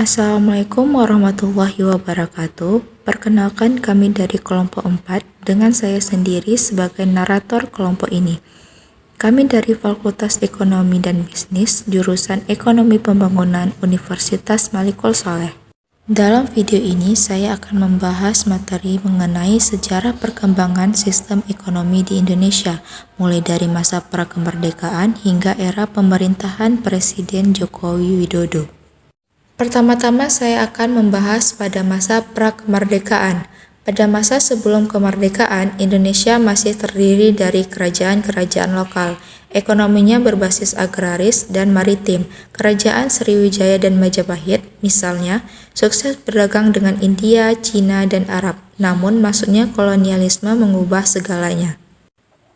Assalamualaikum warahmatullahi wabarakatuh. Perkenalkan, kami dari kelompok 4 dengan saya sendiri sebagai narator kelompok ini. Kami dari Fakultas Ekonomi dan Bisnis, jurusan Ekonomi Pembangunan Universitas Malikul Saleh. Dalam video ini, saya akan membahas materi mengenai sejarah perkembangan sistem ekonomi di Indonesia, mulai dari masa prakemerdekaan hingga era pemerintahan Presiden Joko Widodo. Pertama-tama saya akan membahas pada masa prakemerdekaan. Pada masa sebelum kemerdekaan, Indonesia masih terdiri dari kerajaan-kerajaan lokal. Ekonominya berbasis agraris dan maritim. Kerajaan Sriwijaya dan Majapahit, misalnya, sukses berdagang dengan India, Cina, dan Arab. Namun, masuknya kolonialisme mengubah segalanya.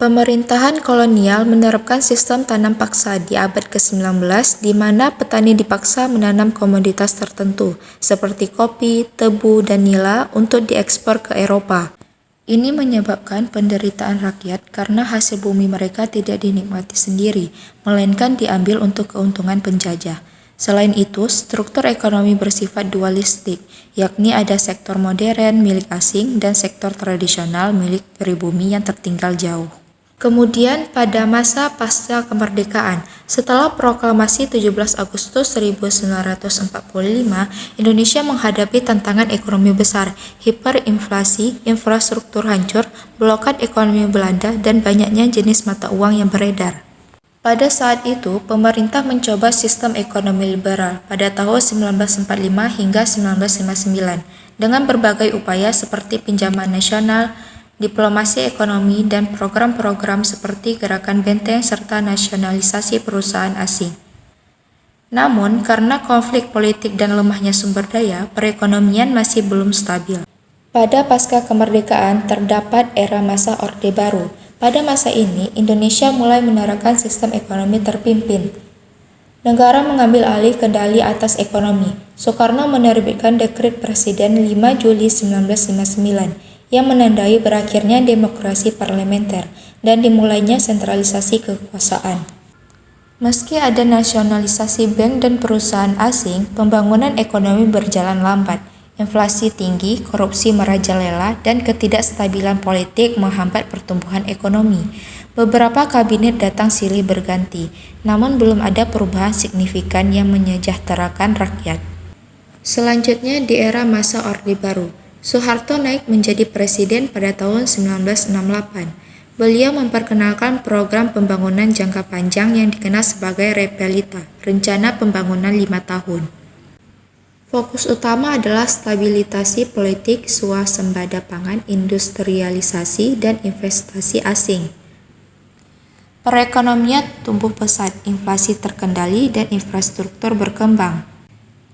Pemerintahan kolonial menerapkan sistem tanam paksa di abad ke-19 di mana petani dipaksa menanam komoditas tertentu seperti kopi, tebu, dan nila untuk diekspor ke Eropa. Ini menyebabkan penderitaan rakyat karena hasil bumi mereka tidak dinikmati sendiri, melainkan diambil untuk keuntungan penjajah. Selain itu, struktur ekonomi bersifat dualistik, yakni ada sektor modern milik asing dan sektor tradisional milik pribumi yang tertinggal jauh. Kemudian pada masa pasca kemerdekaan, setelah proklamasi 17 Agustus 1945, Indonesia menghadapi tantangan ekonomi besar, hiperinflasi, infrastruktur hancur, blokade ekonomi Belanda, dan banyaknya jenis mata uang yang beredar. Pada saat itu, pemerintah mencoba sistem ekonomi liberal pada tahun 1945 hingga 1959 dengan berbagai upaya seperti pinjaman nasional, diplomasi ekonomi, dan program-program seperti Gerakan Benteng serta nasionalisasi perusahaan asing. Namun, karena konflik politik dan lemahnya sumber daya, perekonomian masih belum stabil. Pada pasca kemerdekaan, terdapat era masa Orde Baru. Pada masa ini, Indonesia mulai menerapkan sistem ekonomi terpimpin. Negara mengambil alih kendali atas ekonomi. Soekarno menerbitkan Dekret Presiden 5 Juli 1959 yang menandai berakhirnya demokrasi parlementer dan dimulainya sentralisasi kekuasaan. Meski ada nasionalisasi bank dan perusahaan asing, pembangunan ekonomi berjalan lambat. Inflasi tinggi, korupsi merajalela, dan ketidakstabilan politik menghambat pertumbuhan ekonomi. Beberapa kabinet datang silih berganti, namun belum ada perubahan signifikan yang menyejahterakan rakyat. Selanjutnya di era masa Orde Baru, Soeharto naik menjadi presiden pada tahun 1968. Beliau memperkenalkan program pembangunan jangka panjang yang dikenal sebagai Repelita, Rencana Pembangunan 5 tahun. Fokus utama adalah stabilisasi politik, swasembada pangan, industrialisasi, dan investasi asing. Perekonomian tumbuh pesat, inflasi terkendali, dan infrastruktur berkembang.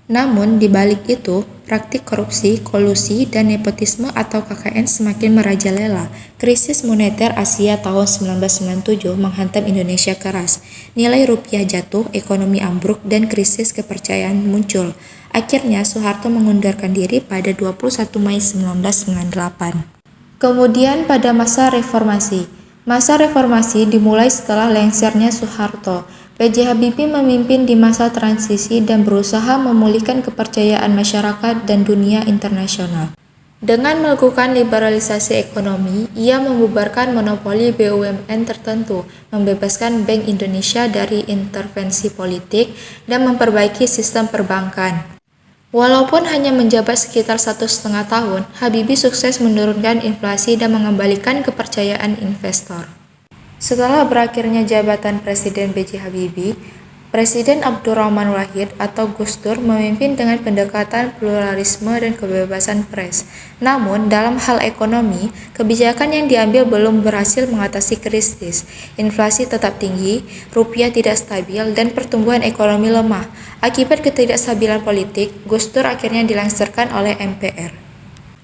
Namun, di balik itu, praktik korupsi, kolusi, dan nepotisme atau KKN semakin merajalela. Krisis moneter Asia tahun 1997 menghantam Indonesia keras. Nilai rupiah jatuh, ekonomi ambruk, dan krisis kepercayaan muncul. Akhirnya, Soeharto mengundurkan diri pada 21 Mei 1998. Kemudian pada masa reformasi. Masa reformasi dimulai setelah lengsernya Soeharto. B.J. Habibie memimpin di masa transisi dan berusaha memulihkan kepercayaan masyarakat dan dunia internasional. Dengan melakukan liberalisasi ekonomi, ia membubarkan monopoli BUMN tertentu, membebaskan Bank Indonesia dari intervensi politik, dan memperbaiki sistem perbankan. Walaupun hanya menjabat sekitar 1,5 tahun, Habibie sukses menurunkan inflasi dan mengembalikan kepercayaan investor. Setelah berakhirnya jabatan Presiden B.J. Habibie, Presiden Abdurrahman Wahid atau Gus Dur memimpin dengan pendekatan pluralisme dan kebebasan pers. Namun, dalam hal ekonomi, kebijakan yang diambil belum berhasil mengatasi krisis. Inflasi tetap tinggi, rupiah tidak stabil, dan pertumbuhan ekonomi lemah. Akibat ketidakstabilan politik, Gus Dur akhirnya dilengsarkan oleh MPR.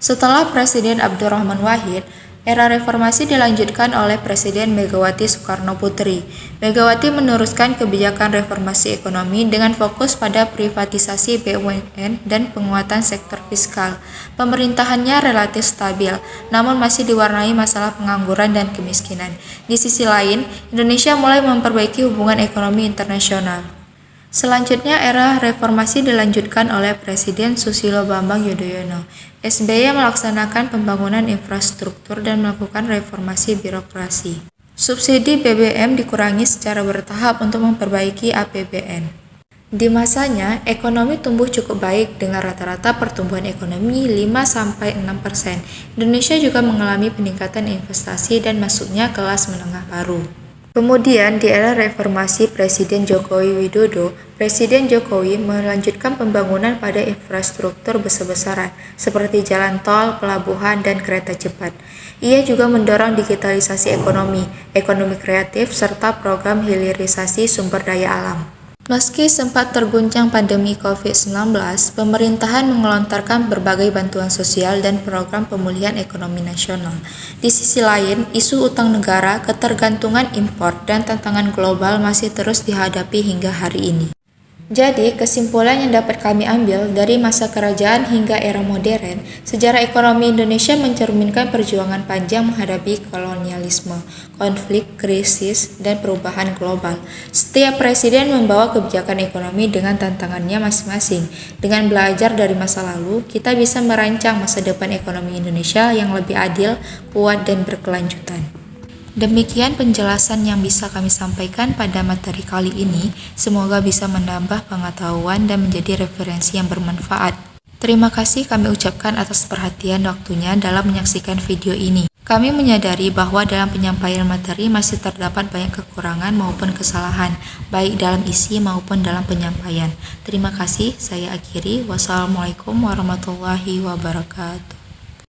Setelah Presiden Abdurrahman Wahid, era reformasi dilanjutkan oleh Presiden Megawati Soekarno Putri. Megawati meneruskan kebijakan reformasi ekonomi dengan fokus pada privatisasi BUMN dan penguatan sektor fiskal. Pemerintahannya relatif stabil, namun masih diwarnai masalah pengangguran dan kemiskinan. Di sisi lain, Indonesia mulai memperbaiki hubungan ekonomi internasional. Selanjutnya, era reformasi dilanjutkan oleh Presiden Susilo Bambang Yudhoyono. SBY melaksanakan pembangunan infrastruktur dan melakukan reformasi birokrasi. Subsidi BBM dikurangi secara bertahap untuk memperbaiki APBN. Di masanya, ekonomi tumbuh cukup baik dengan rata-rata pertumbuhan ekonomi 5-6%. Indonesia juga mengalami peningkatan investasi dan masuknya kelas menengah baru. Kemudian, di era reformasi Presiden Joko Widodo, Presiden Jokowi melanjutkan pembangunan pada infrastruktur besar-besaran seperti jalan tol, pelabuhan, dan kereta cepat. Ia juga mendorong digitalisasi ekonomi kreatif, serta program hilirisasi sumber daya alam. Meski sempat terguncang pandemi COVID-19, pemerintahan mengelontarkan berbagai bantuan sosial dan program pemulihan ekonomi nasional. Di sisi lain, isu utang negara, ketergantungan impor, dan tantangan global masih terus dihadapi hingga hari ini. Jadi, kesimpulan yang dapat kami ambil dari masa kerajaan hingga era modern, sejarah ekonomi Indonesia mencerminkan perjuangan panjang menghadapi kolonialisme, konflik, krisis, dan perubahan global. Setiap presiden membawa kebijakan ekonomi dengan tantangannya masing-masing. Dengan belajar dari masa lalu, kita bisa merancang masa depan ekonomi Indonesia yang lebih adil, kuat, dan berkelanjutan. Demikian penjelasan yang bisa kami sampaikan pada materi kali ini. Semoga bisa menambah pengetahuan dan menjadi referensi yang bermanfaat. Terima kasih kami ucapkan atas perhatian waktunya dalam menyaksikan video ini. Kami menyadari bahwa dalam penyampaian materi masih terdapat banyak kekurangan maupun kesalahan, baik dalam isi maupun dalam penyampaian. Terima kasih, saya akhiri. Wassalamualaikum warahmatullahi wabarakatuh.